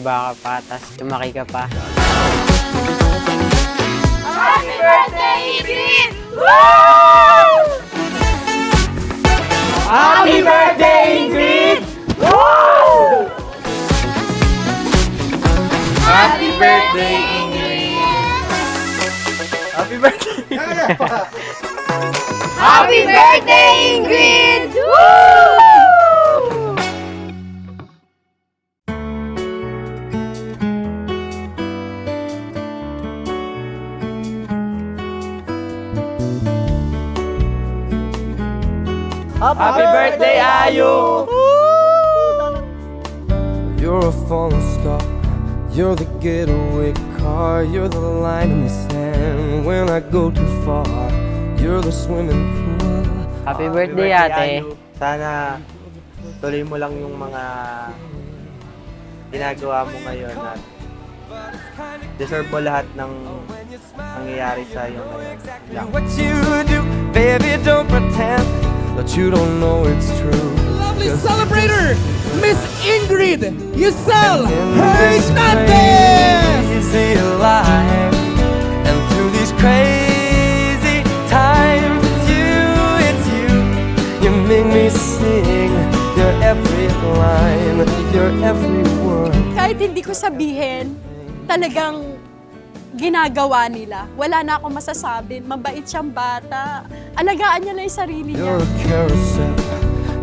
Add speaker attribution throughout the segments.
Speaker 1: tumaba ka pa, tapos lumaki ka pa.
Speaker 2: Happy birthday, Ingrid! Woo!
Speaker 1: Happy birthday, Ingrid! Woo! Happy birthday, Ingrid! Happy birthday!
Speaker 2: Happy birthday, Ingrid! Woo!
Speaker 1: Happy birthday, Ayu!
Speaker 3: You're a falling star. You're the getaway car. You're the line in the sand when I go too far. You're the swimming pool.
Speaker 1: Happy birthday, ate.
Speaker 4: Sana tuloy mo lang yung mga ginagawa mo ngayon at deserve mo lahat ng nangyayari sa iyo ngayon. Lang.
Speaker 3: What you do, baby, don't pretend that you don't know it's true.
Speaker 5: Lovely celebrator, Miss Ingrid Yusel
Speaker 3: In this
Speaker 5: Hernandez!
Speaker 3: crazy life, and through these crazy times, it's you. You make me sing your every line, your every word.
Speaker 6: Kahit hindi ko sabihin, talagang ginagawa nila. Wala na akong masasabi. Mabait siyang bata. Alagaan niya lang yung sarili niya.
Speaker 3: You're a carousel,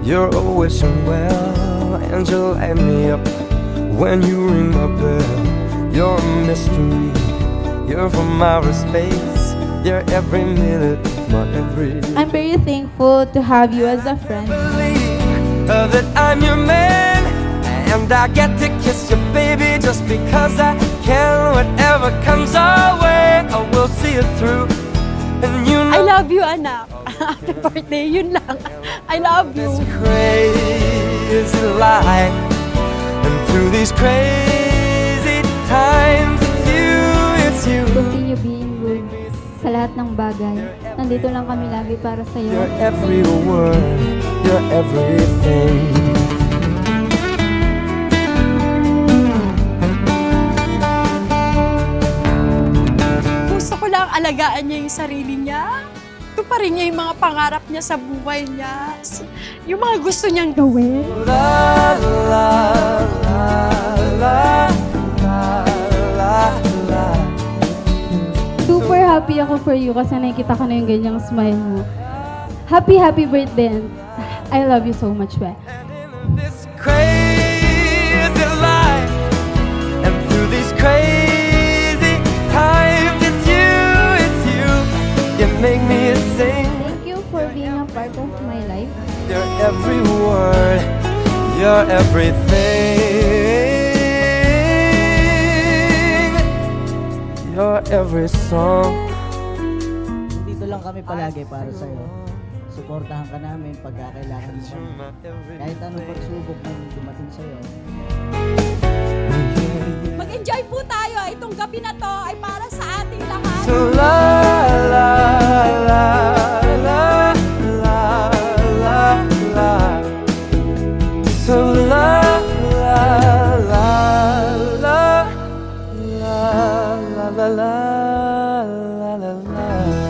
Speaker 3: you're a wishing well, and you light me up when you ring my bell. You're a mystery, you're from outer space, you're every minute of my every day.
Speaker 7: I'm very thankful to have you as a friend.
Speaker 3: Believe that I'm your man, and I get to kiss you, baby, just because I can. Whatever comes our way, I will see it through. And you
Speaker 6: I
Speaker 3: know
Speaker 6: love you, anak. Happy birthday. Yun lang. I love you.
Speaker 3: this crazy life, and through these crazy times, it's you.
Speaker 7: Continue being good sa lahat ng bagay. Nandito lang kami lagi para sa iyo.
Speaker 3: You're every word, you're everything.
Speaker 6: Gusto ko lang alagaan niya yung sarili niya. Tuparin niya yung mga pangarap niya sa buhay niya. Yung mga gusto niyang gawin.
Speaker 3: La la la la la la la.
Speaker 7: Super happy ako for you kasi nakikita ko na yung ganyang smile mo. Happy birthday and I love you so much, be.
Speaker 3: This crazy life, and through these crazy times, it's you. You make me sing.
Speaker 7: Thank you for being a part of my life.
Speaker 3: You're every word, you're everything. You're every song.
Speaker 8: Dito lang kami palagi para sa iyo. Suportahan ka namin pagka kailangan mo kami. Kahit anong pagsubok na dumating sa iyo.
Speaker 6: Mag-enjoy po tayo. Itong gabi na to ay para sa ating lahat.
Speaker 3: So la la la la la la la. So la la la la la la la la la la.